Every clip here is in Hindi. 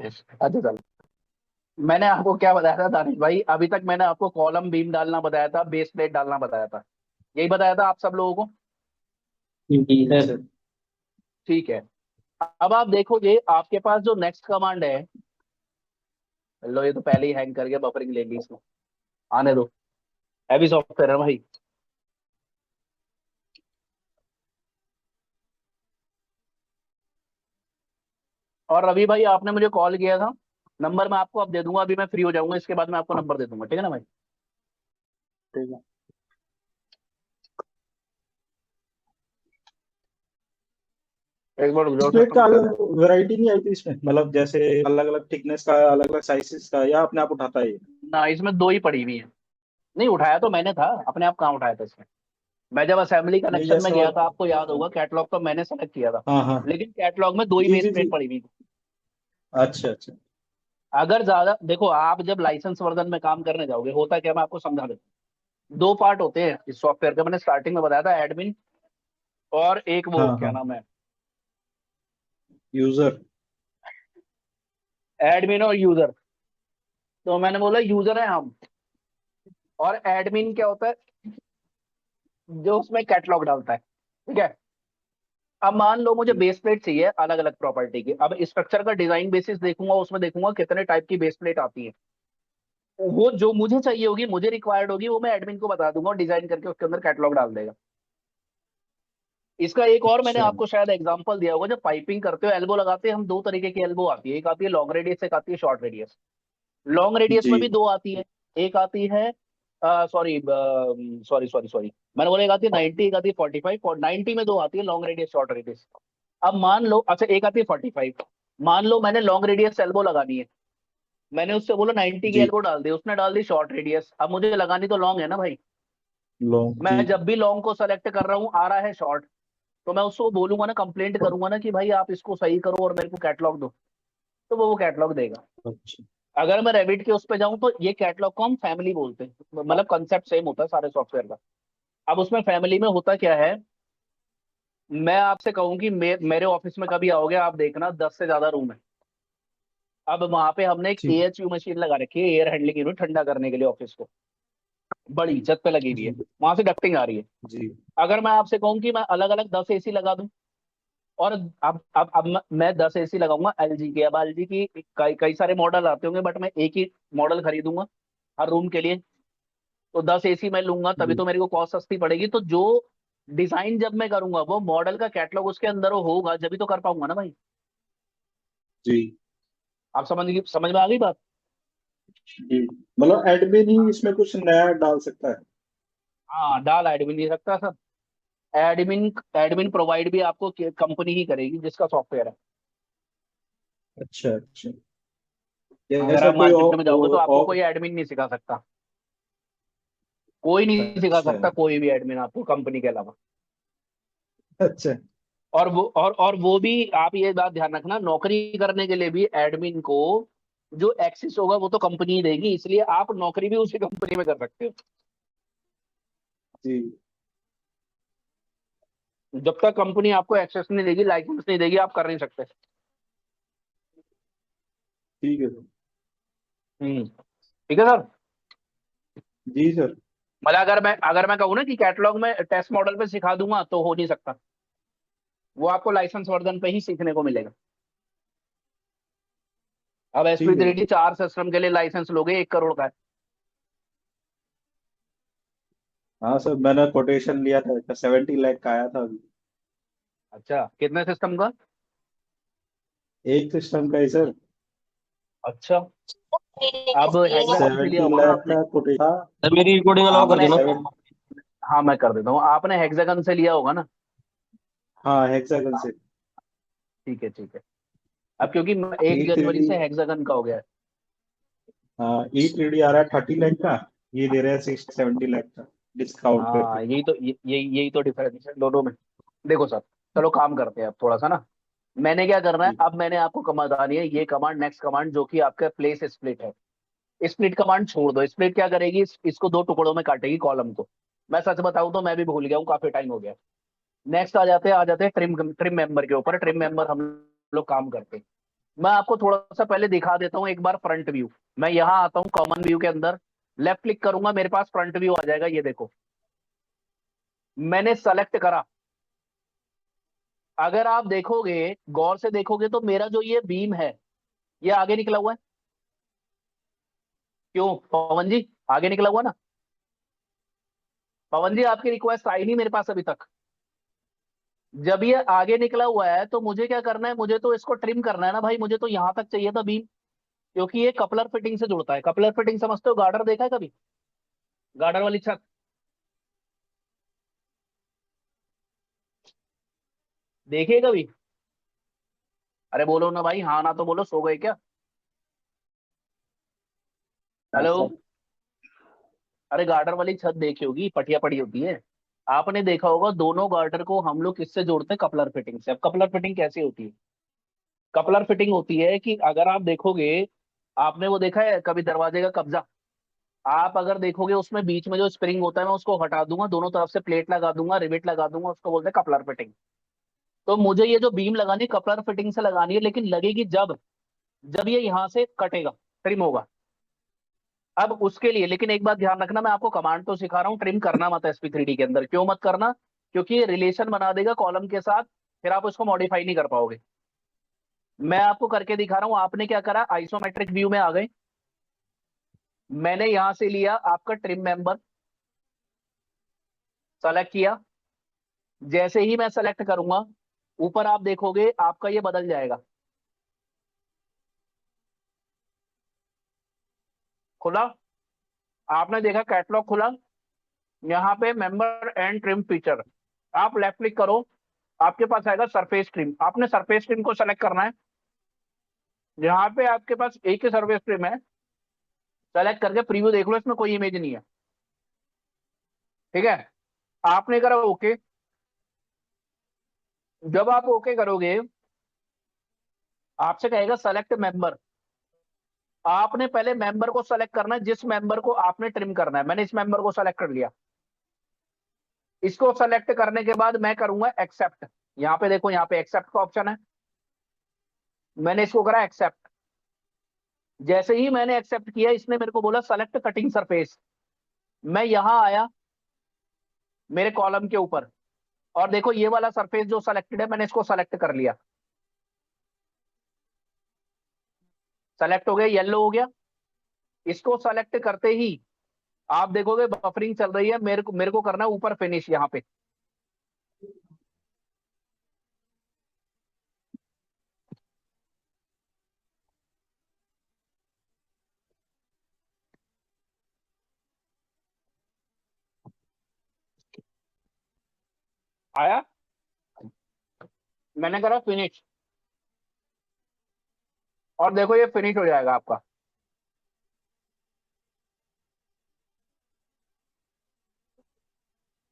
अच्छा चल, मैंने आपको क्या बताया था दानिश भाई? अभी तक मैंने आपको कॉलम बीम डालना बताया था, बेस प्लेट डालना बताया था, यही बताया था आप सब लोगों को। जी जी सर। सर। ठीक है। अब आप देखो, ये आपके पास जो नेक्स्ट कमांड है, लो ये तो पहले ही हैंग कर गया, बफरिंग लेगी इसमें, आने दो, हैवी सॉफ्टवेयर है भाई। और रवि भाई आपने मुझे कॉल किया था, नंबर मैं आपको अब दे दूंगा, अभी मैं फ्री हो जाऊंगा, इसके बाद मैं आपको नंबर दे दूंगा, ठीक है ना भाई? ठीक है। एक बार रुक जाओ प्लेट का सिस्टम पे। अलग वैरायटी नहीं आई थी इसमें, मतलब जैसे अलग अलग थिकनेस का, अलग अलग साइजेस का, या अपने आप उठाता है ये? ना, इसमें दो ही पड़ी हुई है। नहीं उठाया तो मैंने था, अपने आप कहाँ उठाया था इसमें? मैं जब असेंबली नहीं कनेक्शन में जैसे गया था, आपको याद होगा, कैटलॉग तो मैंने सेलेक्ट किया था, हाँ हाँ। लेकिन कैटलॉग में दो ही जी बेस जी जी। प्लेट पड़ी हुई थी। अच्छा अच्छा। अगर ज्यादा देखो, आप जब लाइसेंस वर्जन में काम करने जाओगे, होता क्या, मैं आपको समझा देता हूँ। दो पार्ट होते हैं इस सॉफ्टवेयर के, मैंने स्टार्टिंग में बताया था, एडमिन और एक वो हाँ क्या हाँ। नाम है, यूजर। एडमिन और यूजर। तो मैंने बोला यूजर है हम, और एडमिन क्या होता है, जो उसमें कैटलॉग डालता है, ठीक है? अब मान लो मुझे बेस प्लेट चाहिए अलग अलग प्रॉपर्टी की, अब स्ट्रक्चर का डिजाइन बेसिस देखूंगा, उसमें देखूंगा कितने टाइप की बेस प्लेट आती है, वो जो मुझे चाहिए होगी, मुझे रिक्वायर्ड होगी, वो मैं एडमिन को बता दूंगा और डिजाइन करके उसके अंदर कैटलॉग डाल देगा। इसका एक और मैंने अच्छा आपको शायद एग्जांपल दिया होगा, जब पाइपिंग करते हो, एल्बो लगाते हैं हम, दो तरीके की एल्बो आती है, एक आती है लॉन्ग रेडियस, एक आती है शॉर्ट रेडियस। लॉन्ग रेडियस जी। में भी दो आती है, एक आती है, सॉरी सॉरी सॉरी सॉरी, मैंने बोला एक आती है 90, एक आती है 45, और 90 में दो आती है, लॉन्ग रेडियस शॉर्ट रेडियस। अब मान लो, अच्छा एक आती है 45, मान लो मैंने लॉन्ग रेडियस एल्बो लगानी है, मैंने उससे बोला 90 की जी। एल्बो डाल दी, उसने डाल दी शॉर्ट रेडियस, अब मुझे लगानी तो लॉन्ग है ना भाई। लॉन्ग जी। मैं जब भी लॉन्ग को सेलेक्ट कर रहा हूँ, आ रहा है शॉर्ट, तो मैं उसको बोलूंगा ना, कंप्लेंट करूंगा ना कि भाई आप इसको सही करो और मेरे को कैटलॉग दो, तो वो कैटलॉग देगा। अच्छा। अगर मैं रेविट के उस पे जाऊं, तो ये कैटलॉग को हम फैमिली बोलते हैं, मतलब कंसेप्ट सेम होता है सारे सॉफ्टवेयर का। अब उसमें फैमिली में होता क्या है, मैं आपसे कहूं कि मेरे ऑफिस में कभी आओगे, आप देखना 10 से ज्यादा रूम है। अब वहां पे हमने एक ठीक। एएचयू मशीन लगा रखी है, एयर हैंडलिंग यूनिट, छठंडा करने के लिए ऑफिस को, बड़ी छत पे लगी हुई है, जी वहां से डक्टिंग आ रही है। जी। अगर मैं आपसे कहूं कि मैं अलग अलग 10 एसी लगा दूं, और अब मैं 10 एसी लगाऊंगा एलजी के, अब एलजी की कई कई सारे मॉडल आते होंगे, बट मैं एक ही मॉडल खरीदूंगा हर रूम के लिए, तो 10 एसी मैं लूंगा, तभी जी तो मेरे को कॉस्ट सस्ती पड़ेगी। तो जो डिजाइन जब मैं करूंगा, वो मॉडल का कैटलॉग उसके अंदर होगा, जब तो कर पाऊंगा ना भाई। जी आप समझ में आ गई बात? जी। मतलब एडमिन ही इसमें कुछ नया डाल सकता है? हाँ, डाल एडमिन नहीं सकता सर, एडमिन एडमिन प्रोवाइड भी आपको कंपनी ही करेगी जिसका सॉफ्टवेयर है। अच्छा अच्छा। अगर ऐसा आप कोई मार्केट में जाओगे तो आपको कोई एडमिन नहीं सिखा सकता, कोई नहीं सिखा अच्छा सकता, कोई भी एडमिन आपको कंपनी के अलावा। अच्छा। और वो भी, आप ये बात ध्यान रखना, नौकरी करने के लिए भी एडमिन को जो एक्सेस होगा वो तो कंपनी ही देगी, इसलिए आप नौकरी भी उसी कंपनी में कर सकते हो। जी। जब तक कंपनी आपको एक्सेस नहीं देगी, लाइसेंस नहीं देगी, आप कर नहीं सकते। ठीक है सर। ठीक है सर। जी सर। मतलब अगर मैं कहूँ ना कि कैटलॉग में टेस्ट मॉडल पे सिखा दूंगा, तो हो नहीं सकता, वो आपको लाइसेंस वर्जन पे ही सीखने को मिलेगा। अब एसपी ठीक है थ्री सर। डी चार सिस्टम के लिए लाइसेंस लोगे, 1 करोड़ का है। हाँ सर, मैंने कोटेशन लिया था, 70 लाख का आया था अभी। अच्छा, कितने सिस्टम का? एक सिस्टम का ही सर। अच्छा, अब हेक्सागन से लिया सेवेंटी होगा ना लाख आपने? का कोटेशन था। सर मेरी रिकॉर्डिंग अलाउ कर आपने देना। हाँ मैं कर देता हूँ, आपने हेक्सागन से लिया होगा ना? हाँ हेक्सागन से। ठीक है ठीक है। अब क्योंकि ई 1 जनवरी थ्री से हेक्सागन का हो गया है। हाँ E3D आ रहा है 30 लाख का, ये दे रहे हैं 70 लाख का डिस्काउंट करके। हाँ, यही तो डिफरेंस है दोनों में। देखो सर, चलो काम करते हैं अब थोड़ा सा ना। मैंने क्या करना है, जी अब मैंने आपको कमांड बतानी है, ये कमांड, नेक्स्ट कमांड, जो कि आपका प्लेस स्प्लिट है। स्प्लिट कमांड छोड़ दो, स्प्लिट क्या करेगी, इसको दो टुकड़ों में काटेगी कॉलम को। मैं सच बताऊं तो मैं भी भूल गया हूँ, काफी टाइम हो गया। नेक्स्ट आ जाते हैं ट्रिम ट्रिम मेंबर के ऊपर, ट्रिम मेंबर हम लोग काम करते हैं। मैं आपको थोड़ा सा पहले दिखा देता हूँ एक बार फ्रंट व्यू। मैं यहाँ आता हूँ कॉमन व्यू के अंदर, लेफ्ट क्लिक करूंगा, मेरे पास फ्रंट व्यू आ जाएगा। ये देखो मैंने सेलेक्ट करा। अगर आप देखोगे, गौर से देखोगे, तो मेरा जो ये बीम है ये आगे निकला हुआ है। क्यों पवन जी, आगे निकला हुआ ना? पवन जी आपकी रिक्वेस्ट आई नहीं मेरे पास अभी तक। जब ये आगे निकला हुआ है तो मुझे क्या करना है, मुझे तो इसको ट्रिम करना है ना भाई। मुझे तो यहां तक चाहिए था बीम, क्योंकि ये कपलर फिटिंग से जुड़ता है। कपलर फिटिंग समझते हो? गार्डर देखा है कभी? गार्डर वाली छत देखिए कभी? अरे बोलो ना भाई, हाँ ना तो बोलो, सो गए क्या? हाँ हेलो। सर। अरे गार्डर वाली छत देखी होगी, पटिया पड़ी होती है। आपने देखा होगा दोनों गार्डर को हम लोग किससे जोड़ते हैं? कपलर फिटिंग से। अब कपलर फिटिंग कैसे होती है? कपलर फिटिंग होती है कि अगर आप देखोगे, आपने वो देखा है कभी दरवाजे का कब्जा? आप अगर देखोगे उसमें बीच में जो स्प्रिंग होता है, मैं उसको हटा दूंगा, दोनों तरफ से प्लेट लगा दूंगा, रिवेट लगा दूंगा, उसको बोलते हैं कपलर फिटिंग। तो मुझे ये जो बीम लगानी है कपलर फिटिंग से लगानी है, लेकिन लगेगी जब जब ये यहाँ से कटेगा, ट्रिम होगा। अब उसके लिए लेकिन एक बात ध्यान रखना, मैं आपको कमांड तो सिखा रहा हूँ, ट्रिम करना मत SP3D के अंदर। क्यों मत करना? क्योंकि ये रिलेशन बना देगा कॉलम के साथ, फिर आप उसको मॉडिफाई नहीं कर पाओगे। मैं आपको करके दिखा रहा हूँ। आपने क्या करा, आइसोमेट्रिक व्यू में आ गए। मैंने यहां से लिया आपका ट्रिम मेंबर, सेलेक्ट किया। जैसे ही मैं सेलेक्ट करूंगा, ऊपर आप देखोगे आपका ये बदल जाएगा। खुला? आपने देखा कैटलॉग खुला? यहाँ पे मेंबर एंड ट्रिम फीचर, आप लेफ्ट क्लिक करो, आपके पास आएगा सरफेस ट्रिम। आपने सरफेस ट्रिम को सेलेक्ट करना है। यहाँ पे आपके पास एक ही सरफेस ट्रिम है, सेलेक्ट करके प्रीव्यू देख लो, इसमें कोई इमेज नहीं है। ठीक है, आपने करा ओके। जब आप ओके करोगे, आपसे कहेगा सेलेक्ट मेंबर। आपने पहले मेंबर को सेलेक्ट करना है, जिस मेंबर को आपने ट्रिम करना है। मैंने इस मेंबर को सेलेक्ट कर लिया। इसको सेलेक्ट करने के बाद मैं करूंगा एक्सेप्ट। यहाँ पे देखो, यहाँ पे एक्सेप्ट का ऑप्शन है, मैंने इसको करा एक्सेप्ट। जैसे ही मैंने एक्सेप्ट किया, इसने मेरे को बोला सेलेक्ट कटिंग सरफेस। मैं यहां आया मेरे कॉलम के ऊपर, और देखो ये वाला सरफेस जो सेलेक्टेड है, मैंने इसको सेलेक्ट कर लिया। सेलेक्ट हो गया, येलो हो गया। इसको सेलेक्ट करते ही आप देखोगे बफरिंग चल रही है। मेरे को करना है ऊपर फिनिश। यहाँ पे आया, मैंने करा फिनिश, और देखो ये फिनिश हो जाएगा आपका।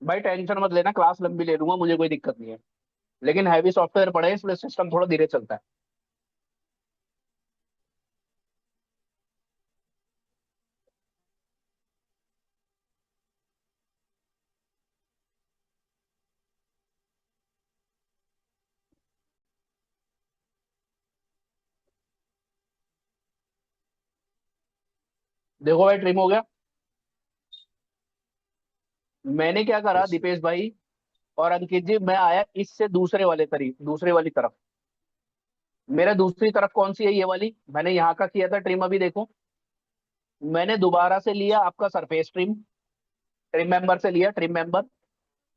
भाई टेंशन मत लेना, क्लास लंबी ले लूंगा, मुझे कोई दिक्कत नहीं है। लेकिन हैवी सॉफ्टवेयर पड़े हैं, इसलिए सिस्टम थोड़ा धीरे चलता है। देखो भाई ट्रिम हो गया। मैंने क्या करा यस। दीपेश भाई और अंकित जी, मैं आया इससे दूसरे वाली तरफ। मेरा दूसरी तरफ कौन सी है? ये वाली। मैंने यहाँ का किया था ट्रिम, अभी देखो मैंने दोबारा से लिया आपका सरफेस ट्रिम। ट्रिम मेंबर से लिया ट्रिम मेंबर,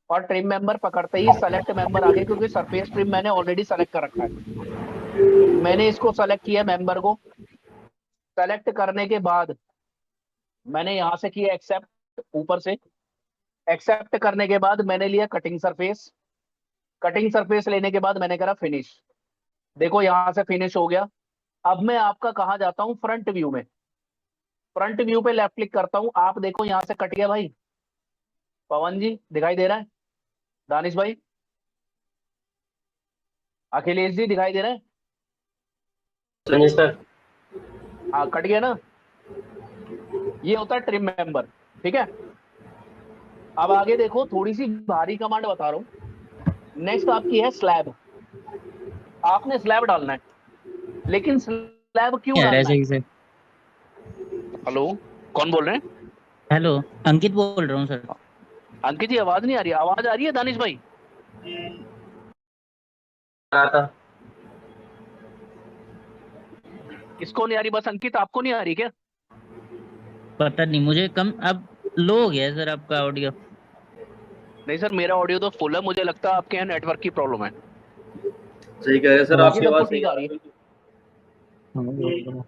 और ट्रिम मेंबर पकड़ते ही सेलेक्ट मेंबर आ गया, क्योंकि सरफेस ट्रिम मैंने ऑलरेडी सेलेक्ट कर रखा है। मैंने इसको सेलेक्ट किया मेंबर को। सेलेक्ट करने के बाद मैंने यहां से किया एक्सेप्ट ऊपर से। एक्सेप्ट करने के बाद मैंने लिया कटिंग सरफेस। कटिंग सरफेस लेने के बाद मैंने करा फिनिश। देखो यहां से फिनिश हो गया। अब मैं आपका कहा जाता हूं फ्रंट व्यू में। फ्रंट व्यू पे लेफ्ट क्लिक करता हूं, आप देखो यहां से कट गया भाई। पवन जी दिखाई दे रहा है? दानिश भाई, अखिलेश जी दिखाई दे रहे हैं? नहीं सर। हाँ कट गया ना। ये होता है ट्रिम मेंबर। ठीक है, अब आगे देखो, थोड़ी सी भारी कमांड बता रहा हूं। नेक्स्ट आपकी है स्लैब। आपने स्लैब डालना है। लेकिन स्लैब क्यों आ रहा है डालना है? सही से। हेलो, कौन बोल रहे हैं? हेलो, अंकित बोल रहा हूँ सर। अंकित जी, आवाज नहीं आ रही? आवाज आ रही है दानिश भाई? रहा था। किसको नहीं आ रही? बस अंकित, आपको नहीं आ रही क्या? पता नहीं, मुझे कम अब लो हो गया है सर आपका ऑडियो। नहीं सर, मेरा ऑडियो तो फुल है, मुझे लगता है आपके यहाँ नेटवर्क की प्रॉब्लम है। सही कह रहे हैं सर, हो बाकी आपकी सबको आवाज सही ठीक आ आ रहा रही है है। बिल्कुल।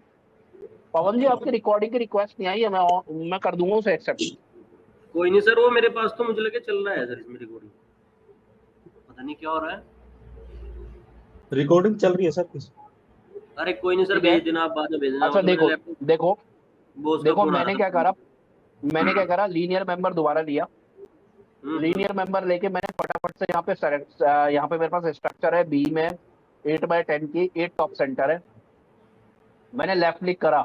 पवन जी, आपकी रिकॉर्डिंग की रिक्वेस्ट नहीं आई है, मैं कर दूंगा उसे एक्सेप्ट। कोई नहीं सर, वो मेरे पास तो मुझे लगे चल रहा है सर इसमें रिकॉर्डिंग, पता नहीं क्या हो रहा है। रिकॉर्डिंग चल रही है सर किस? अरे कोई नहीं सर, ठीक है। भेज देना आप, बाद में भेज देना, अच्छा मतलब मेरे देखो, लैपटॉप देखो, बॉस का देखो, फोन आ रहा था। मैंने क्या करा, लीनियर मेंबर दोबारा लिया। हम्म। लीनियर मेंबर लेके मैंने फटाफट से यहाँ पे यहाँ पे मेरे पास स्ट्रक्चर है बी में 8x10 की 8 टॉप सेंटर है। मैंने लेफ्ट क्लिक करा।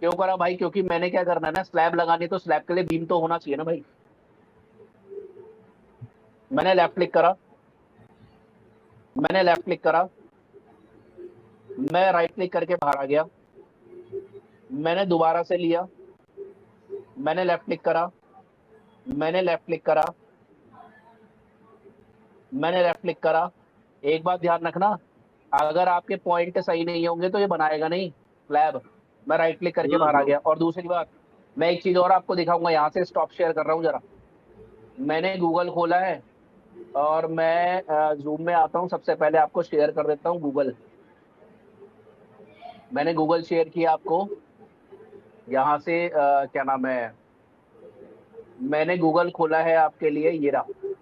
क्यों करा भाई? क्योंकि मैंने क्या करना है ना, स्लैब लगानी है, तो स्लैब के लिए बीम तो होना चाहिए ना भाई। मैंने लेफ्ट क्लिक करा। मैंने लेफ्ट क्लिक करा। मैं राइट क्लिक करके बाहर आ गया। मैंने दोबारा से लिया। मैंने लेफ्ट क्लिक करा। मैंने लेफ्ट क्लिक करा। मैंने लेफ्ट क्लिक करा। एक बात ध्यान रखना, अगर आपके पॉइंट सही नहीं होंगे तो ये बनाएगा नहीं स्लैब। मैं राइट क्लिक करके बाहर आ हम्म। गया। और दूसरी बात, मैं एक चीज और आपको दिखाऊंगा, यहाँ से स्टॉप शेयर कर रहा हूँ जरा। मैंने गूगल खोला है और मैं जूम में आता हूँ। सबसे पहले आपको शेयर कर देता हूँ गूगल। मैंने गूगल शेयर किया आपको। यहाँ से क्या नाम है, मैंने गूगल खोला है आपके लिए, ये रहा।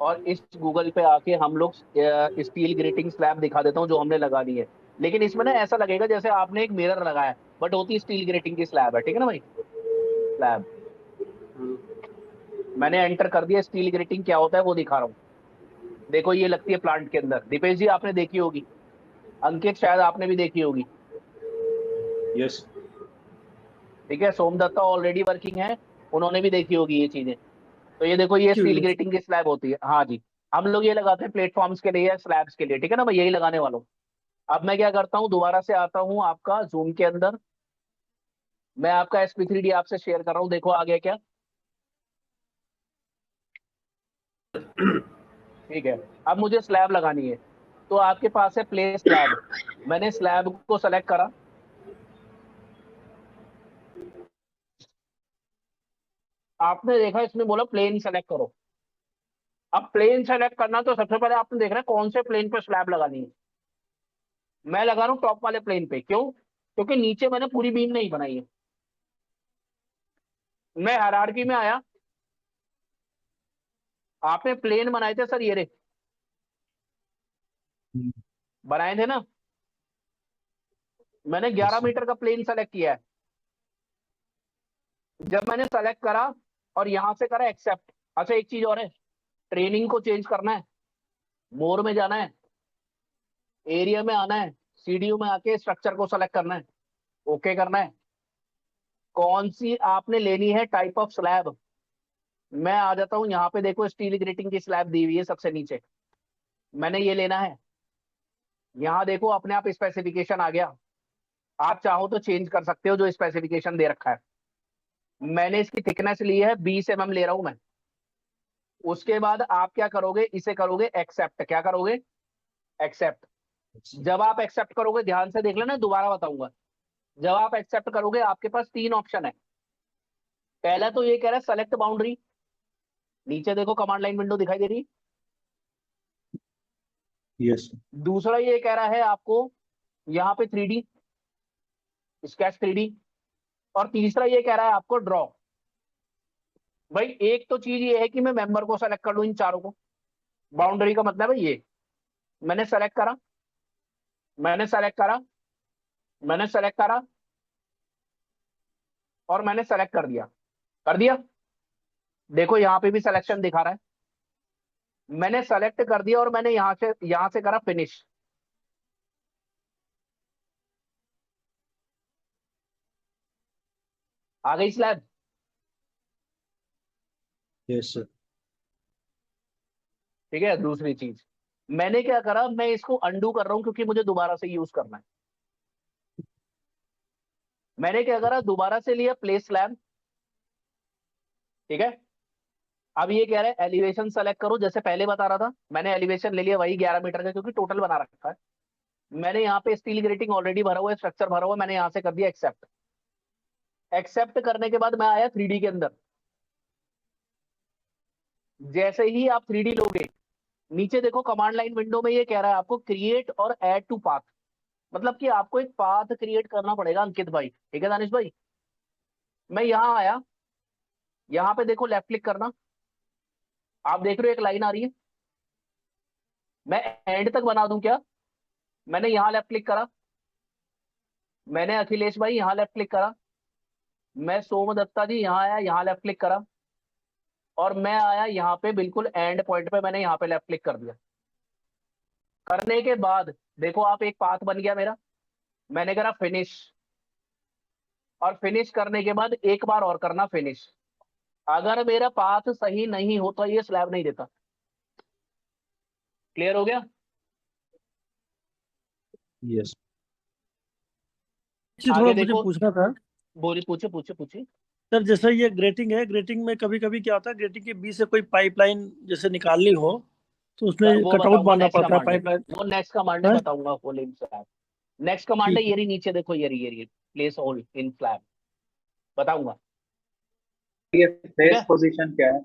और इस गूगल पे आके हम लोग स्टील ग्रेटिंग स्लैब दिखा देता हूँ जो हमने लगा दी है। लेकिन इसमें ना ऐसा लगेगा जैसे आपने एक मिरर लगाया है, बट होती स्टील ग्रेटिंग की स्लैब है। ठीक है ना भाई? स्लैब हम्म। मैंने एंटर कर दिया। स्टील ग्रेटिंग क्या होता है वो दिखा रहा हूँ। देखो, ये लगती है प्लांट के अंदर। दीपेश जी आपने देखी होगी, अंकित शायद आपने भी देखी होगी। यस। ठीक है, सोमदत्ता ऑलरेडी वर्किंग है, उन्होंने भी देखी होगी ये चीजें। तो ये देखो, ये स्टील ग्रेटिंग की स्लैब होती है। हाँ जी, हम लोग ये लगाते हैं प्लेटफॉर्म्स के लिए या स्लैब्स के लिए। ठीक है ना, मैं यही लगाने वाला हूँ। अब मैं क्या करता हूँ, दोबारा से आता हूँ आपका जूम के अंदर। मैं आपका SP3D आपसे शेयर कर रहा हूँ, देखो आ गया क्या? ठीक है। अब मुझे स्लैब लगानी है, तो आपके पास है प्ले स्लैब। मैंने स्लैब को सेलेक्ट करा। आपने देखा इसमें बोला प्लेन सेलेक्ट करो। अब प्लेन सेलेक्ट करना, तो सबसे पहले आपने देखना है कौन से प्लेन पे स्लैब लगानी है। मैं लगा रहा हूँ टॉप वाले प्लेन पे। क्यों? क्योंकि नीचे मैंने पूरी बीम नहीं बनाई है। मैं हायरार्की में आया। आपने प्लेन बनाए थे सर, ये रे बनाए थे ना। मैंने 11 मीटर का प्लेन सेलेक्ट किया है। जब मैंने सेलेक्ट करा और यहां से करा एक्सेप्ट। अच्छा, एक चीज और है, ट्रेनिंग को चेंज करना है। मोर में जाना है, एरिया में आना है, CDU में आके स्ट्रक्चर को सेलेक्ट करना है, ओके करना है। कौन सी आपने लेनी है टाइप ऑफ स्लैब? मैं आ जाता हूँ यहाँ पे, देखो स्टील ग्रेटिंग की स्लैब दी हुई है सबसे नीचे। मैंने ये लेना है। यहाँ देखो अपने आप स्पेसिफिकेशन आ गया। आप चाहो तो चेंज कर सकते हो जो स्पेसिफिकेशन दे रखा है। मैंने इसकी थिकनेस ली है 20 mm ले रहा हूं मैं। उसके बाद आप क्या करोगे, इसे करोगे एक्सेप्ट। क्या करोगे? एक्सेप्ट। जब आप एक्सेप्ट करोगे, ध्यान से देख लेना, दोबारा बताऊंगा। जब आप एक्सेप्ट करोगे, आपके पास 3 ऑप्शन है। पहला तो ये कह रहा है सेलेक्ट बाउंड्री। नीचे देखो कमांड लाइन विंडो दिखाई दे रही है। यस। दूसरा ये कह रहा है आपको यहाँ पे 3D, स्केच 3D। और तीसरा ये कह रहा है आपको ड्रॉ। भाई एक तो चीज ये है कि मैं मेंबर को सेलेक्ट कर लूं, इन चारों को। बाउंड्री का मतलब है ये। मैंने सेलेक्ट करा। मैंने सेलेक्ट करा। मैंने सेलेक्ट करा और मैंने सेलेक्ट कर दिया। कर दिया। देखो यहाँ पे भी सिलेक्शन दिखा रहा है। मैंने सेलेक्ट कर दिया और मैंने यहां से करा फिनिश। आ गई स्लैब। Yes sir. ठीक है, दूसरी चीज मैंने क्या करा, मैं इसको अंडू कर रहा हूं क्योंकि मुझे दोबारा से यूज करना है। मैंने क्या करा, दोबारा से लिया प्लेस स्लैब, ठीक है। अब ये कह रहा है एलिवेशन सेलेक्ट करो, जैसे पहले बता रहा था, मैंने एलिवेशन ले लिया वही 11 मीटर का, क्योंकि टोटल बना रखा है मैंने। यहाँ पे स्टील ग्रेटिंग ऑलरेडी भरा हुआ है, स्ट्रक्चर भरा हुआ है, मैंने यहाँ से कर दिया एक्सेप्ट। एक्सेप्ट करने के बाद मैं आया 3D के अंदर। जैसे ही आप 3D लोगे, नीचे देखो कमांड लाइन विंडो में ये कह रहा है आपको क्रिएट और ऐड टू पाथ, मतलब कि आपको एक पाथ क्रिएट करना पड़ेगा अंकित भाई, ठीक है दानिश भाई। मैं यहाँ आया, यहाँ पे देखो लेफ्ट क्लिक करना, आप देख रहे हो एक लाइन आ रही है, मैं एंड तक बना दूं क्या? मैंने यहाँ लेफ्ट क्लिक करा, मैंने अखिलेश भाई यहाँ लेफ्ट क्लिक करा, मैं सोम दत्ता जी यहाँ आया, यहाँ लेफ्ट क्लिक करा, और मैं आया यहाँ पे बिल्कुल एंड पॉइंट पे, मैंने यहाँ पे लेफ्ट क्लिक कर दिया। करने के बाद देखो आप, एक पाथ बन गया मेरा, मैंने करा फिनिश, और फिनिश करने के बाद एक बार और करना फिनिश। अगर मेरा पाथ सही नहीं होता ये स्लैब नहीं देता। क्लियर हो गया? यस थोड़ा आगे मुझे देखो, पूछना था बोली पूछे पूछे पूछे। सर, जैसे ये ग्रेटिंग है, ग्रेटिंग में कभी कभी क्या होता है, ग्रेटिंग के बीच से कोई पाइपलाइन जैसे निकालनी हो तो उसमें वो कटआउट बताऊंगा मारना नेक्स्ट पड़ता है कमांड है, पाइपलाइन। वो नेक्स्ट कमांड है, है बताऊंगा hole in slab. Next command है ठीक ये रही, नीचे देखो ये रही, प्लेस होल इन स्लैब, बताऊंगा। ये ठीक फेस है, पोजीशन क्या है?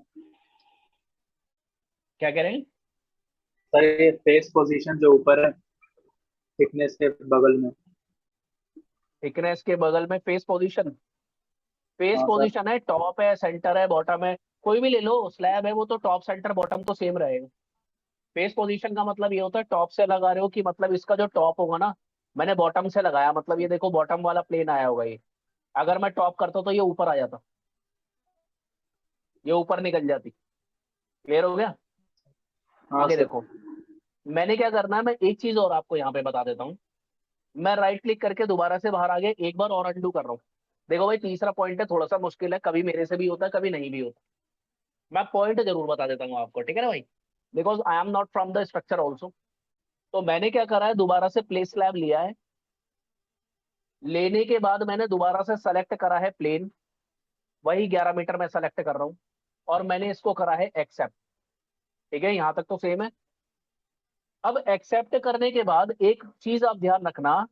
क्या कह रहे हैं? सर ये फेस पोजीशन जो ऊपर है थिकनेस के बगल में। थिकनेस के बगल में फेस पोजीशन, फेस हाँ सर। पोजीशन है, टॉप है, सेंटर है, बॉटम है, कोई भी ले लो, स्लैब है वो तो टॉप सेंटर बॉटम तो सेम रहेगा। फेस पोजीशन का मतलब ये होता है टॉप से लगा रहे हो, कि मतलब इसका जो टॉप होगा ना, मैंने बॉटम से लगाया, मतलब ये देखो बॉटम वाला प्लेन आया होगा ये, अगर मैं टॉप करता तो ये ऊपर आ जाता, ये ऊपर निकल जाती। क्लियर हो गया? हाँ आगे सर। देखो, मैंने क्या करना है, मैं एक चीज और आपको यहाँ पे बता देता हूँ। मैं राइट क्लिक करके दोबारा से बाहर आ गया, एक बार और अंडू कर रहा हूँ। देखो भाई तीसरा पॉइंट है, थोड़ा सा मुश्किल है, कभी मेरे से भी होता है कभी नहीं भी होता। मैं पॉइंट जरूर बता देता हूँ आपको, ठीक है ना भाई, because I am not from the structure also. तो मैंने क्या करा है, दोबारा से प्लेस स्लैब लिया है, लेने के बाद मैंने दोबारा से सेलेक्ट करा है प्लेन, वही 11 मीटर में सेलेक्ट कर रहा हूँ, और मैंने इसको करा है एक्सेप्ट। ठीक है, यहाँ तक तो सेम है। अब एक्सेप्ट करने के बाद एक चीज आप ध्यान रखना,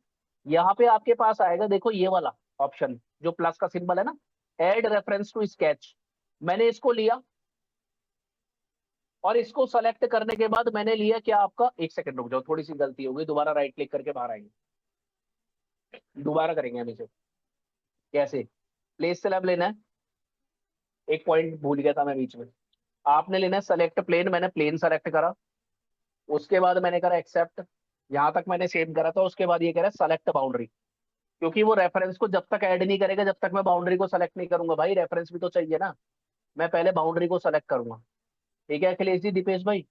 यहाँ पे आपके पास आएगा देखो ये वाला ऑप्शन, जो प्लस का सिंबल है ना, एड रेफरेंस टू स्केच। मैंने इसको लिया, और इसको सेलेक्ट करने के बाद मैंने लिया क्या आपका, एक सेकंड रुक जाओ, थोड़ी सी गलती हो गई, दोबारा राइट क्लिक करके बाहर आएंगे, दोबारा करेंगे हम इसे। कैसे? प्लेस स्लैब लेना है, एक पॉइंट भूल गया था मैं बीच में, आपने लेना है सेलेक्ट प्लेन, मैंने प्लेन सेलेक्ट करा, उसके बाद मैंने करा एक्सेप्ट, यहाँ तक मैंने सेव करा था, उसके बाद ये कह रहा है सेलेक्ट बाउंड्री, क्योंकि वो रेफरेंस को जब तक ऐड नहीं करेगा जब तक मैं बाउंड्री को सेलेक्ट नहीं करूंगा, भाई रेफरेंस भी तो चाहिए ना, मैं पहले बाउंड्री को सेलेक्ट करूंगा। ठीक है अखिलेश जी, दीपेश भाई,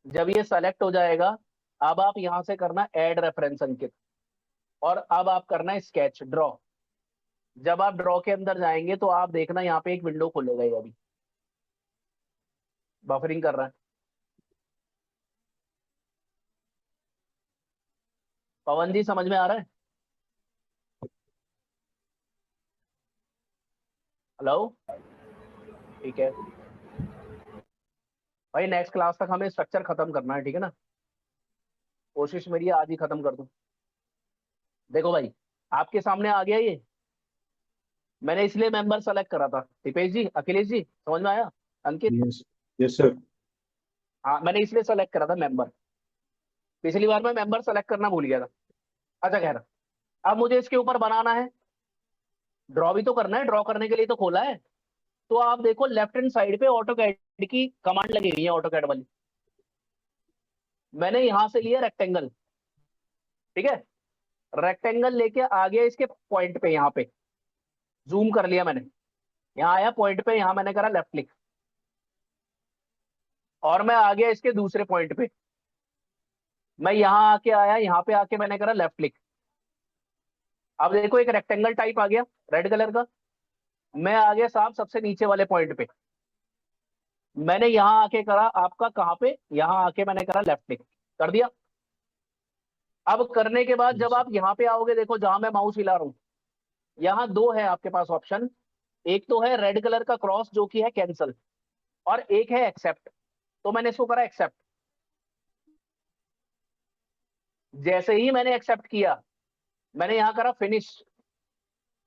जब ये सेलेक्ट हो जाएगा, अब आप यहां से करना ऐड रेफरेंस अंकित, और अब आप करना स्केच ड्रॉ। जब आप ड्रॉ के अंदर जाएंगे तो आप देखना यहाँ पे एक विंडो खुलेगा, ये अभी बफरिंग कर रहा है। पवन जी समझ में आ रहा है? हेलो, ठीक है भाई, नेक्स्ट क्लास तक हमें स्ट्रक्चर खत्म करना है, ठीक है ना, कोशिश मेरी है आज ही खत्म कर दूं। देखो भाई, आपके सामने आ गया ये, मैंने इसलिए मेंबर सेलेक्ट करा था, दीपेश जी अखिलेश जी समझ में आया? अंकित, यस यस सर। हाँ मैंने इसलिए सेलेक्ट करा था मेंबर, पिछली बार मैं मेंबर सेलेक्ट करना भूल गया था। अच्छा खैर, अब मुझे इसके ऊपर बनाना है, ड्रॉ भी तो करना है, ड्रॉ करने के लिए तो खोला है। तो आप देखो लेफ्ट हैंड साइड पे ऑटो कैड की कमांड लगी हुई है, ऑटो कैड वाली, मैंने यहां से लिया रेक्टेंगल, ठीक है, रेक्टेंगल लेके आ गया इसके पॉइंट पे, यहाँ पे जूम कर लिया मैंने, यहाँ आया पॉइंट पे, यहाँ मैंने करा लेफ्ट क्लिक, और मैं आ गया इसके दूसरे पॉइंट पे, मैं यहाँ आके आया, यहाँ पे आके मैंने करा लेफ्ट क्लिक। अब देखो एक रेक्टेंगल टाइप आ गया रेड कलर का, मैं आ गया साहब सबसे नीचे वाले पॉइंट पे, मैंने यहाँ आके करा आपका कहाँ पे, यहाँ आके मैंने करा लेफ्ट क्लिक कर दिया। अब करने के बाद जब आप यहाँ पे आओगे, देखो जहां मैं माउस हिला रहा हूँ, यहाँ दो है आपके पास ऑप्शन, एक तो है रेड कलर का क्रॉस जो कि है कैंसल, और एक है एक्सेप्ट। तो मैंने इसको करा एक्सेप्ट। जैसे ही मैंने एक्सेप्ट किया, मैंने यहां करा फिनिश।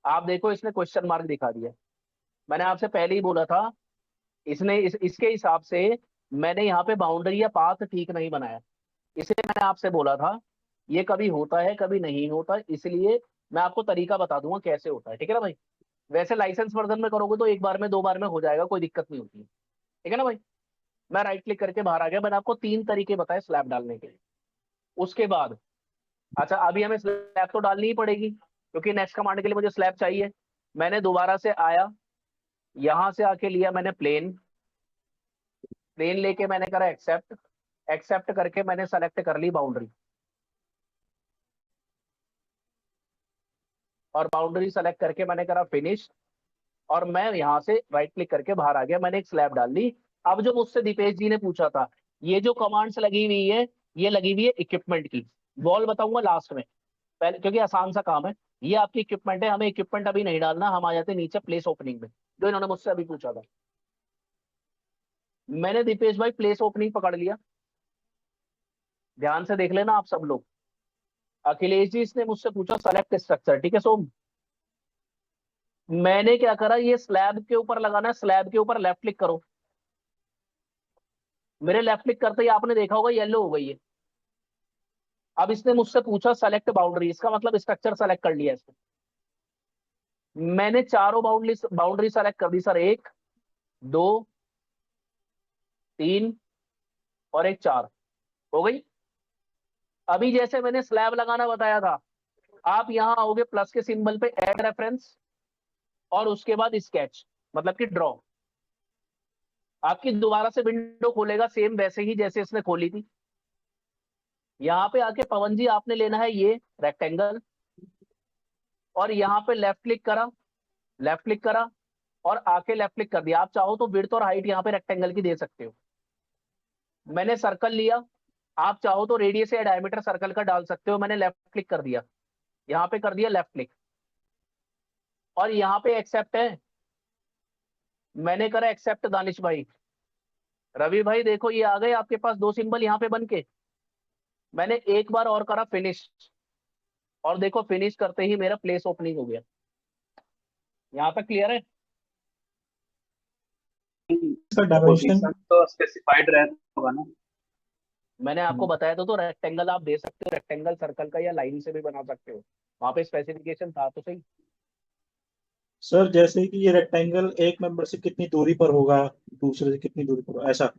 आप देखो इसने क्वेश्चन मार्क दिखा दिया। मैंने आपसे पहले ही बोला था, इसने इसके हिसाब से मैंने यहाँ पे बाउंड्री या पाथ ठीक नहीं बनाया। इसे मैंने आपसे बोला था ये कभी होता है कभी नहीं होता, इसलिए मैं आपको तरीका बता दूंगा कैसे होता है, ठीक है ना भाई। वैसे लाइसेंस वर्जन में करोगे तो एक बार में 2 बार में हो जाएगा, कोई दिक्कत नहीं होती है, ठीक है ना भाई। मैं राइट क्लिक करके बाहर आ गया। मैंने आपको 3 तरीके बताए स्लैब डालने के। उसके बाद अच्छा, अभी हमें स्लैब तो डालनी ही पड़ेगी क्योंकि नेक्स्ट कमांड के लिए मुझे स्लैब चाहिए। मैंने दोबारा से आया, यहां से आके लिया मैंने प्लेन। प्लेन लेके मैंने करा एक्सेप्ट। एक्सेप्ट करके मैंने सेलेक्ट कर ली बाउंड्री, और बाउंड्री सेलेक्ट करके मैंने करा फिनिश, और मैं यहां से राइट क्लिक करके बाहर आ गया। मैंने एक स्लैब डाल ली। अब जो मुझसे दीपेश जी ने पूछा था, ये जो कमांड्स लगी हुई है, ये लगी हुई है इक्विपमेंट की। वॉल बताऊंगा लास्ट में, पहले क्योंकि आसान सा काम है। ये आपकी इक्विपमेंट है, हमें इक्विपमेंट अभी नहीं डालना, हम आ जाते हैं नीचे प्लेस ओपनिंग में, जो इन्होंने मुझसे अभी पूछा था। मैंने दीपेश भाई प्लेस ओपनिंग पकड़ लिया। ध्यान से देख लेना आप सब लोग। अखिलेश जी इसने मुझसे पूछा सेलेक्ट स्ट्रक्चर, ठीक है सोम। मैंने क्या करा, ये स्लैब के ऊपर लगाना है, स्लैब के ऊपर लेफ्ट क्लिक करो। मेरे लेफ्ट क्लिक करते ही आपने देखा होगा येलो हो गई है। अब इसने मुझसे पूछा सेलेक्ट बाउंड्री, इसका मतलब स्ट्रक्चर सेलेक्ट कर लिया इसने। मैंने चारों बाउंड्री सेलेक्ट कर दी सर, 1 2 3 और एक 4 हो गई। अभी जैसे मैंने स्लैब लगाना बताया था, आप यहां आओगे प्लस के सिंबल पे, ऐड रेफरेंस, और उसके बाद स्केच मतलब कि ड्रॉ। आपकी दोबारा से विंडो खोलेगा सेम वैसे ही जैसे इसने खोली थी। यहाँ पे आके पवन जी आपने लेना है ये रेक्टेंगल, और यहाँ पे लेफ्ट क्लिक करा, लेफ्ट क्लिक करा और आके लेफ्ट क्लिक कर दिया। आप चाहो तो विड्थ और हाइट यहाँ पे रेक्टेंगल की दे सकते हो। मैंने सर्कल लिया, आप चाहो तो रेडियस या डायमीटर सर्कल का डाल सकते हो। मैंने लेफ्ट क्लिक कर दिया, यहाँ पे कर दिया लेफ्ट क्लिक, और यहाँ पे एक्सेप्ट है, मैंने करा एक्सेप्ट। दानिश भाई, रवि भाई देखो ये आ गए आपके पास 2 सिंबल यहाँ पे बन के। मैंने एक बार और करा फिनिश, और देखो फिनिश करते ही मेरा प्लेस ओपनिंग हो गया। यहाँ तक क्लियर है। इसका डायमेंशन पोजीशन तो स्पेसिफाइड रहता होगा ना। मैंने आपको बताया तो रेक्टेंगल आप दे सकते हो, रेक्टेंगल सर्कल का या लाइन से भी बना सकते हो, वहां पे स्पेसिफिकेशन था तो सही। सर जैसे कि ये रेक्टेंगल एक मेंबर से कितनी दूरी पर होगा, दूसरे से कितनी दूरी पर, ऐसा?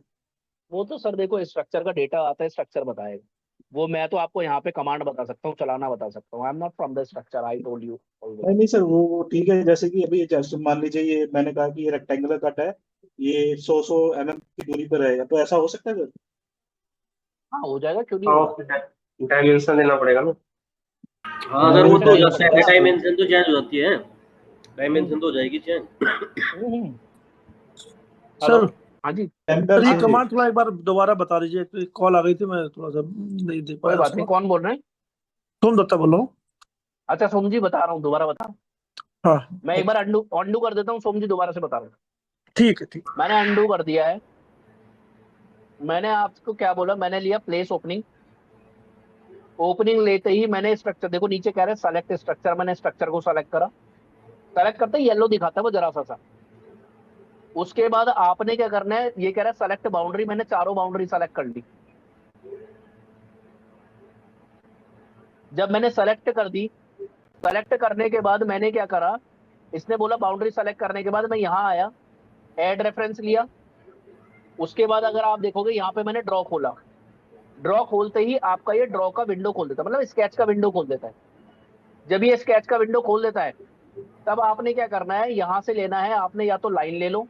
वो तो सर देखो स्ट्रक्चर का डेटा आता है, स्ट्रक्चर बताएगा वो। मैं तो आपको यहाँ पे कमांड बता सकता हूँ, चलाना बता सकता हूँ। I am not from the structure, I told you नहीं नहीं सर, वो ठीक है। जैसे कि अभी जैसे मान लीजिए ये मैंने कहा कि ये रेक्टेंगुलर कट है, ये 100 mm की दूरी पर रहेगा, तो ऐसा हो सकता है सर? हाँ हो जाएगा, क्यों नहीं होगा। डायमेंशन देना पड़ेगा ना। हाँ अगर वो तो हो डायमेंशन जाता है, बताया आपको। डायमेंशन तो चेंज हो जाती है, डायमेंशन तो हो जाएगी चेंज। हेलो, सर हाँ जी, सर ये हाँ जी। कमांड थोड़ा एक बार दोबारा बता दीजिए, तो कॉल आ गई थी, मैं थोड़ा सा नहीं दे कोई पाया बात नहीं। सुना। कौन बोल रहे हैं? सोम दत्ता बोल रहा हूँ। अच्छा सोम जी बता रहा हूँ, दोबारा बता रहा हूँ। हाँ मैं एक बार अंडू कर देता हूँ, सोम जी दोबारा से बता रहा हूँ। ठीक है ठीक। मैंने अंडू कर दिया है। मैंने आपको क्या बोला, मैंने लिया प्लेस ओपनिंग। ओपनिंग लेते ही मैंने स्ट्रक्चर, देखो नीचे कह रहे हैं सेलेक्ट स्ट्रक्चर, मैंने स्ट्रक्चर को सेलेक्ट करा। सेलेक्ट करते ही येलो दिखाता है वो जरा सा। उसके बाद आपने क्या करना है, ये कह रहा है सेलेक्ट बाउंड्री, मैंने चारों बाउंड्री सेलेक्ट कर ली। जब मैंने सेलेक्ट कर दी, सेलेक्ट करने के बाद मैंने क्या करा, इसने बोला बाउंड्री सेलेक्ट करने के बाद मैं यहाँ आया, ऐड रेफरेंस लिया। उसके बाद अगर आप देखोगे यहाँ पे मैंने ड्रॉ खोला। ड्रॉ खोलते ही आपका ये ड्रॉ का विंडो खोल देता है, मतलब स्केच का विंडो खोल देता है। जब ये स्केच का विंडो खोल देता है, तब आपने क्या करना है, यहाँ से लेना है आपने, या तो लाइन ले लो,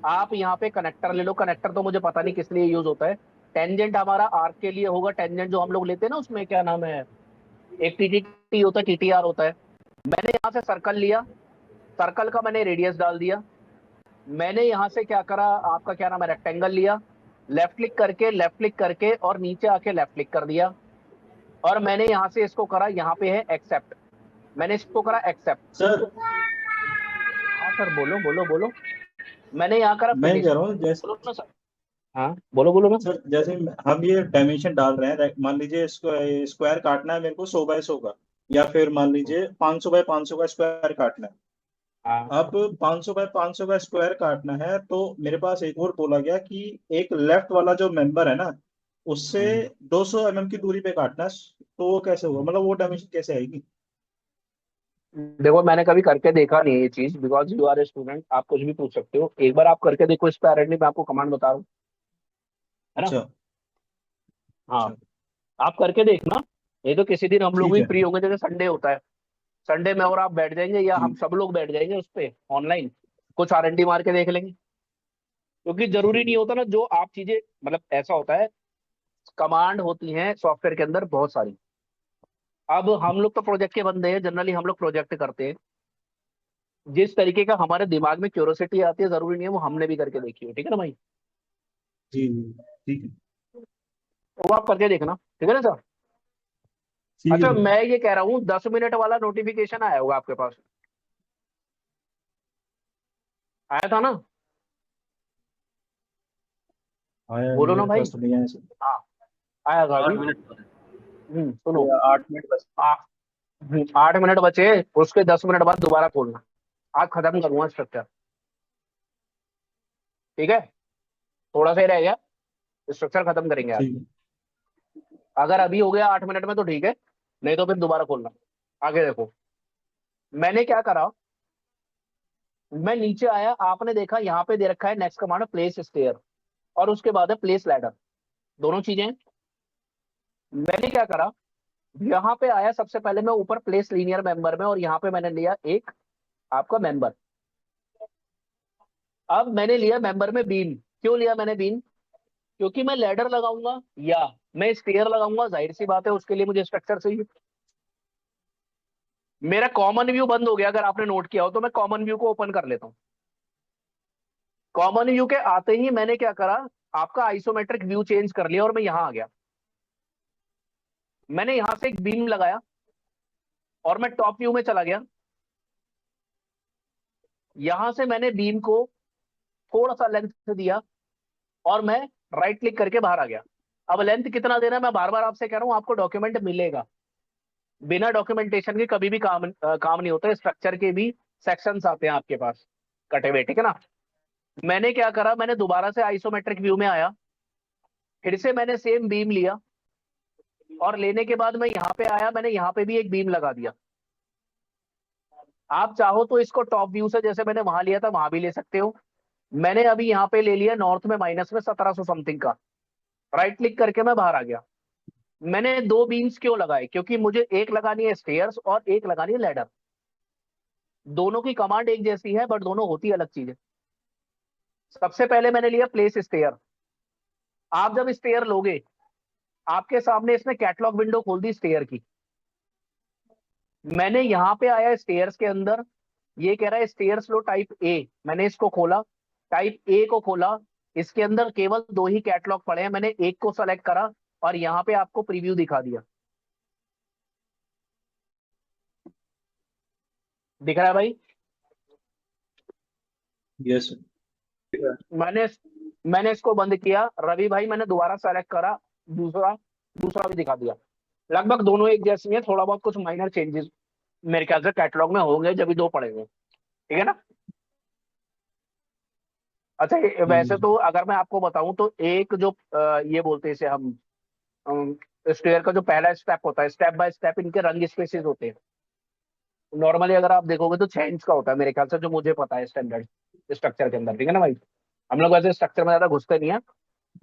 आप यहाँ पे कनेक्टर ले लो। कनेक्टर तो मुझे पता नहीं किस लिए यूज होता है। टेंजेंट हमारा आर्क के लिए होगा, टेंजेंट जो हम लोग लेते हैं ना, उसमें क्या नाम है, एक टीटीटी होता है, टीटीआर होता है। मैंने यहाँ से सर्कल लिया, सर्कल का मैंने रेडियस डाल दिया। मैंने यहाँ से क्या करा, आपका क्या नाम है, रेक्टेंगल लिया, लेफ्ट क्लिक करके और नीचे आके लेफ्ट क्लिक कर दिया। और मैंने यहाँ से इसको करा, यहाँ पे है एक्सेप्ट। मैंने इसको करा एक्सेप्ट। सर हाँ सर, बोलो बोलो बोलो। मैंने यहाँ करा मैं फिनिश। कह रहा हूँ जैसे बोलो ना सर। हाँ बोलो बोलो ना। सर जैसे हम ये डायमेंशन डाल रहे हैं, मान लीजिए स्क्वायर काटना है मेरे को 100 बाय 100 का, या फिर मान लीजिए 500 बाय 500 का स्क्वायर काटना है। हाँ। अब 500 बाय 500 का स्क्वायर काटना है तो मेरे पास एक और बोला गया कि एक लेफ्ट वाला जो मेंबर है ना, उससे 200 mm की दूरी पे काटना है। तो वो कैसे होगा, मतलब वो डायमेंशन कैसे आएगी? देखो मैंने कभी करके देखा नहीं है ये चीज, because you are a student, आप कुछ भी पूछ सकते हो। एक बार आप करके देखो इस पे, डायरेक्टली मैं आपको कमांड बता रहा हूँ, है ना। अच्छा। हाँ, अच्छा। आप करके देखना। नहीं तो किसी दिन हम लोग ठीक भी है। फ्री होंगे, जैसे संडे होता है, संडे में और आप बैठ जाएंगे, या हम जी। सब लोग बैठ जाएंगे उस पे ऑनलाइन, कुछ R&D मार के देख लेंगे। क्योंकि जरूरी ठीक नहीं है। होता ना जो आप चीजें, मतलब ऐसा होता है, कमांड होती हैं सॉफ्टवेयर के अंदर बहुत सारी। अब हम लोग तो प्रोजेक्ट के बंदे हैं, जनरली हम लोग प्रोजेक्ट करते हैं। जिस तरीके का हमारे दिमाग में क्यूरोसिटी आती है, जरूरी नहीं है वो हमने भी करके देखी हो, ठीक है ना भाई। जी जी, ठीक है। तो वो आप करके देखना, ठीक है ना सर। ठीक है अच्छा, सर। मैं ये कह रहा हूँ 10 मिनट वाला नोटिफिकेशन आया होगा आपके पास, आया था ना। आया बोलो ना मेरे भाई। पास तो नहीं आया सर। हाँ, आया था अभी। 8 मिनट पर है। सुनो। 8 मिनट बस। 8 मिनट बचे, उसके 10 मिनट बाद दोबारा खोलना। आज खत्म करूंगा स्ट्रक्चर, ठीक है। थोड़ा सा ही रह गया, स्ट्रक्चर खत्म करेंगे आज। ठीक है। अगर अभी हो गया 8 मिनट में तो ठीक है, नहीं तो फिर दोबारा खोलना। आगे देखो, मैंने क्या करा। मैं नीचे आया, आपने देखा यहाँ पे दे रखा है नेक्स्ट कमांड प्लेस स्टेयर, और उसके बाद है प्लेस लैडर, दोनों चीजें हैं। मैंने क्या करा, यहाँ पे आया, सबसे पहले मैं ऊपर प्लेस लीनियर मेंबर में, और यहाँ पे मैंने लिया एक आपका मेंबर। अब मैंने लिया मेंबर में बीम। क्यों लिया मैंने बीम? क्योंकि मैं लैडर लगाऊंगा या मैं स्टेयर लगाऊंगा, जाहिर सी बात है उसके लिए मुझे स्ट्रक्चर चाहिए। मेरा कॉमन व्यू बंद हो गया, अगर आपने नोट किया हो तो मैं कॉमन व्यू को ओपन कर लेता हूं। कॉमन व्यू के आते ही मैंने क्या करा, आपका आइसोमेट्रिक व्यू चेंज कर लिया, और मैं यहां आ गया। मैंने यहां से एक बीम लगाया, और मैं टॉप व्यू में चला गया। यहां से मैंने बीम को थोड़ा सा लेंथ दिया, और मैं राइट क्लिक करके बाहर आ गया। अब लेंथ कितना देना है, मैं बार बार आपसे कह रहा हूं, आपको डॉक्यूमेंट मिलेगा। बिना डॉक्यूमेंटेशन के कभी भी काम नहीं होता। स्ट्रक्चर के भी सेक्शंस आते हैं आपके पास कटे हुए, ठीक है ना। मैंने क्या करा, मैंने दोबारा से आइसोमेट्रिक व्यू में आया, फिर से मैंने सेम बीम लिया, और लेने के बाद मैं यहाँ पे आया, मैंने यहाँ पे भी एक बीम लगा दिया। आप चाहो तो इसको टॉप व्यू से, जैसे मैंने वहां लिया था वहां भी ले सकते हो। मैंने अभी यहाँ पे ले लिया नॉर्थ में माइनस में 1700 समथिंग का, राइट क्लिक करके मैं बाहर आ गया। मैंने दो बीम्स क्यों लगाए? क्योंकि मुझे एक लगानी है स्टेयर्स और एक लगानी है लैडर। दोनों की कमांड एक जैसी है, बट दोनों होती अलग चीजें। सबसे पहले मैंने लिया प्लेस स्टेयर। आप जब स्टेयर लोगे, आपके सामने इसने कैटलॉग विंडो खोल दी स्टेयर की। मैंने यहां पे आया स्टेयर्स के अंदर, ये कह रहा है स्टेयर्स लो टाइप ए, मैंने इसको खोला, टाइप ए को खोला। इसके अंदर केवल दो ही कैटलॉग पड़े हैं, मैंने एक को सेलेक्ट करा, और यहां पे आपको प्रीव्यू दिखा दिया। दिख रहा है भाई? Yes sir. मैंने मैंने इसको बंद किया, रवि भाई मैंने दोबारा सेलेक्ट करा, दूसरा दूसरा भी दिखा दिया। लगभग दोनों एक जैसी हैं, थोड़ा बहुत कुछ माइनर चेंजेस मेरे ख्याल से कैटलॉग में होंगे, जब भी दो पड़ेंगे, ठीक है ना। अच्छा, ठीक है वैसे तो अगर मैं आपको बताऊं तो एक जो ये बोलते हैं इसे हम, स्टेयर का जो पहला स्टेप होता है, स्टेप बाय स्टेप इनके रंग स्पेसिस होते हैं। नॉर्मली अगर आप देखोगे तो 6 इंच का होता है मेरे ख्याल से, जो मुझे पता है स्टैंडर्ड स्ट्रक्चर के अंदर, ठीक है ना भाई। हम लोग वैसे स्ट्रक्चर में ज्यादा घुसते नहीं है,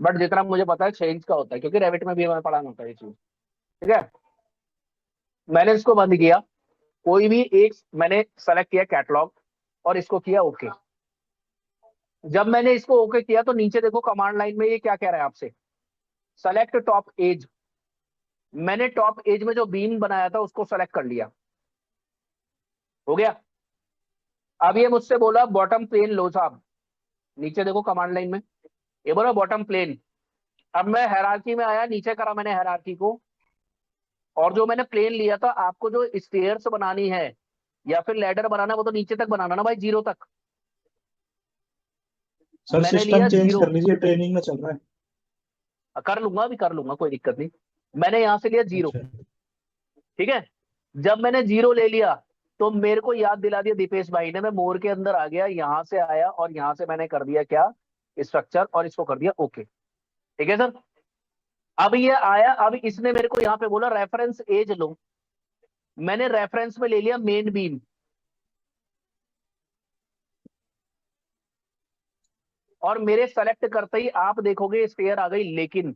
बट जितना मुझे पता है 6 इंच का होता है, क्योंकि रेविट में भी हमें पढ़ाना होता है ये चीज, ठीक है। मैंने इसको बंद किया, कोई भी एक मैंने सेलेक्ट किया कैटलॉग, और इसको किया ओके। जब मैंने इसको ओके किया तो नीचे देखो कमांड लाइन में ये क्या कह रहा है आपसे, सेलेक्ट टॉप एज। मैंने टॉप एज में जो बीम बनाया था उसको सेलेक्ट कर लिया, हो गया। अब ये मुझसे बोला बॉटम प्लेन लो साहब, नीचे देखो कमांड लाइन में ये बोला बॉटम प्लेन। अब मैं हायरार्की में आया, नीचे करा मैंने हायरार्की को, और जो मैंने प्लेन लिया था, आपको जो स्टेयर्स बनानी है या फिर लैडर बनाना है, वो तो नीचे तक बनाना ना भाई, 0 तक। सर मैंने सिस्टम लिया चेंज 0। कर लीजिए, ट्रेनिंग में चल रहा है। कर लूंगा, अभी कर लूंगा, कोई दिक्कत नहीं। मैंने यहां से लिया 0। अच्छा। ठीक है। जब मैंने 0 ले लिया तो मेरे को याद दिला दिया दीपेश भाई ने, मैं मोर के अंदर आ गया, यहां से आया और यहां से मैंने कर दिया क्या, स्ट्रक्चर, और इसको कर दिया ओके। ठीक है सर। अब ये आया, अब इसने मेरे को यहाँ पे बोला रेफरेंस एज लो, मैंने रेफरेंस में ले लिया मेन बीम, और मेरे सेलेक्ट करते ही आप देखोगे स्टेयर आ गई। लेकिन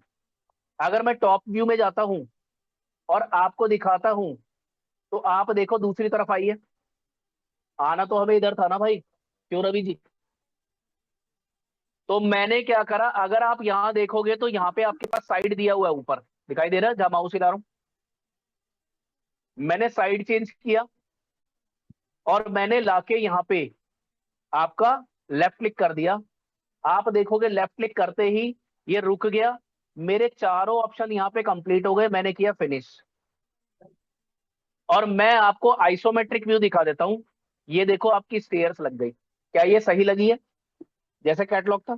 अगर मैं टॉप व्यू में जाता हूं और आपको दिखाता हूं, तो आप देखो दूसरी तरफ आइए। आना तो हमें इधर था ना भाई, क्यों रवि जी? तो मैंने क्या करा, अगर आप यहां देखोगे तो यहाँ पे आपके पास साइड दिया हुआ है, ऊपर दिखाई दे रहा है जहां माउस हिला रहा हूं, मैंने साइड चेंज किया और मैंने लाके यहाँ पे आपका लेफ्ट क्लिक कर दिया। आप देखोगे लेफ्ट क्लिक करते ही ये रुक गया, मेरे चारों ऑप्शन यहाँ पे कंप्लीट हो गए, मैंने किया फिनिश। और मैं आपको आइसोमेट्रिक व्यू दिखा देता हूं। ये देखो आपकी स्टेयर्स लग गई, क्या ये सही लगी है जैसे कैटलॉग था?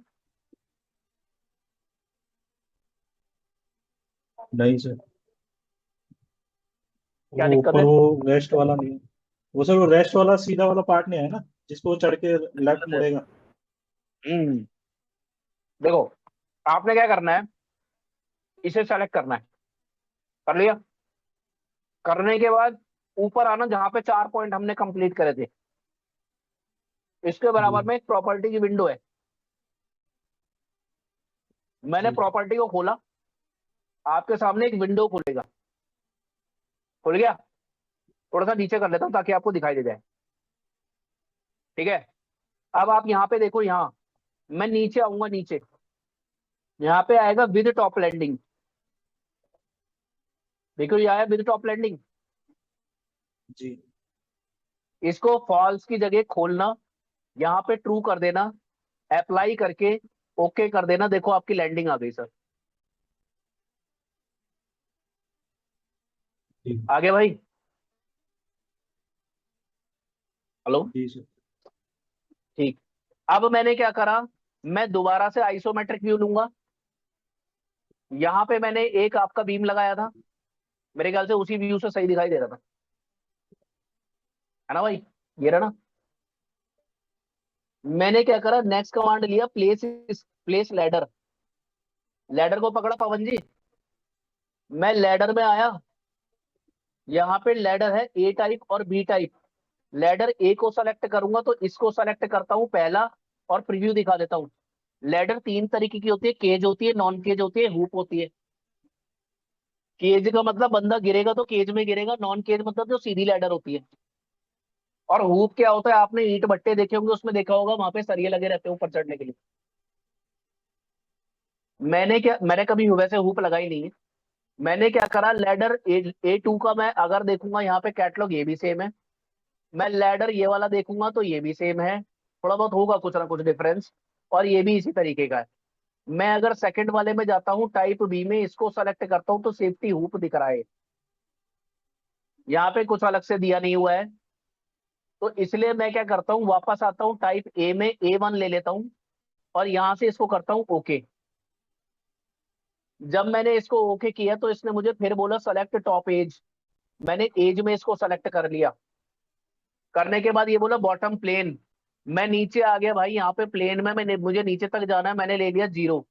नहीं सर, क्या वो दिक्कत ऊपर है? वो रेस्ट वाला नहीं है। वो सर वो रेस्ट वाला सीधा वाला पार्ट नहीं है ना, जिसको वो चढ़ के लेफ्ट मुड़ेगा। हम्म देखो, आपने क्या करना है, इसे सेलेक्ट करना है। कर लिया? करने के बाद ऊपर आना, जहां पे 4 पॉइंट हमने कंप्लीट करे थे, इसके जी बराबर में एक प्रॉपर्टी की विंडो है। मैंने जी प्रॉपर्टी को खोला, आपके सामने एक विंडो खुलेगा। खुल गया? थोड़ा सा नीचे कर लेता हूं ताकि आपको दिखाई दे जाए। ठीक है। अब आप यहाँ पे देखो, यहाँ मैं नीचे आऊंगा, नीचे यहाँ पे आएगा विद टॉप लैंडिंग। देखो ये आया विद टॉप लैंडिंग। जी। इसको फॉल्स की जगह खोलना, यहाँ पे ट्रू कर देना, अप्लाई करके ओके कर देना, देखो आपकी लैंडिंग आ गई सर। जी आगे भाई, हेलो। जी सर। ठीक। अब मैंने क्या करा, मैं दोबारा से आइसोमेट्रिक व्यू लूंगा। यहाँ पे मैंने एक आपका बीम लगाया था, मेरे ख्याल से उसी व्यू से सही दिखाई दे रहा था, है ना भाई? ये रहा ना। मैंने क्या करा, नेक्स्ट कमांड लिया, प्लेस लैडर। लैडर को पकड़ा पवन जी, मैं लैडर में आया, यहाँ पे लैडर है ए टाइप और बी टाइप। लैडर ए को सेलेक्ट करूंगा तो इसको सेलेक्ट करता हूं पहला, और प्रीव्यू दिखा देता हूं। लैडर 3 तरीके की होती है, केज होती है, नॉन केज होती है, हुप होती है। केज का मतलब बंदा गिरेगा तो केज में गिरेगा, नॉन केज मतलब जो सीधी लैडर होती है। और हुप क्या होता है, आपने ईंट भट्टे देखे होंगे, उसमें देखा होगा वहां पे सरिये लगे रहते हैं ऊपर चढ़ने के लिए। मैंने कभी वैसे हुप लगाई नहीं है। मैंने क्या करा, लैडर A2 का मैं अगर देखूंगा, यहाँ पे कैटलॉग ये भी सेम है। मैं लैडर ये वाला देखूंगा तो ये भी सेम है, थोड़ा बहुत होगा कुछ ना कुछ डिफरेंस, और ये भी इसी तरीके का है। मैं अगर सेकंड वाले में जाता हूँ, टाइप बी में इसको सेलेक्ट करता हूँ, तो सेफ्टी हुप दिख रहा है, यहाँ पे कुछ अलग से दिया नहीं हुआ है। तो इसलिए मैं क्या करता हूँ, वापस आता हूँ टाइप ए में, A1 ले लेता हूँ और यहां से इसको करता हूँ ओके। जब मैंने इसको ओके किया तो इसने मुझे फिर बोला सेलेक्ट टॉप एज, मैंने एज में इसको सेलेक्ट कर लिया। करने के बाद ये बोला बॉटम प्लेन, मैं नीचे आ गया भाई, यहाँ पे प्लेन में मैंने, मुझे नीचे तक जाना है, मैंने ले लिया 0।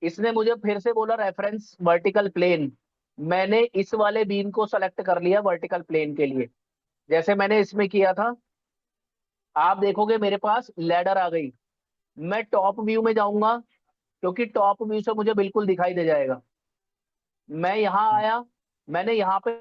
इसने मुझे फिर से बोला रेफरेंस वर्टिकल प्लेन, मैंने इस वाले बीम को सेलेक्ट कर लिया वर्टिकल प्लेन के लिए, जैसे मैंने इसमें किया था। आप देखोगे मेरे पास लैडर आ गई। मैं टॉप व्यू में जाऊंगा, क्योंकि टॉप व्यू से मुझे बिल्कुल दिखाई दे जाएगा। मैं यहाँ आया, मैंने यहाँ पे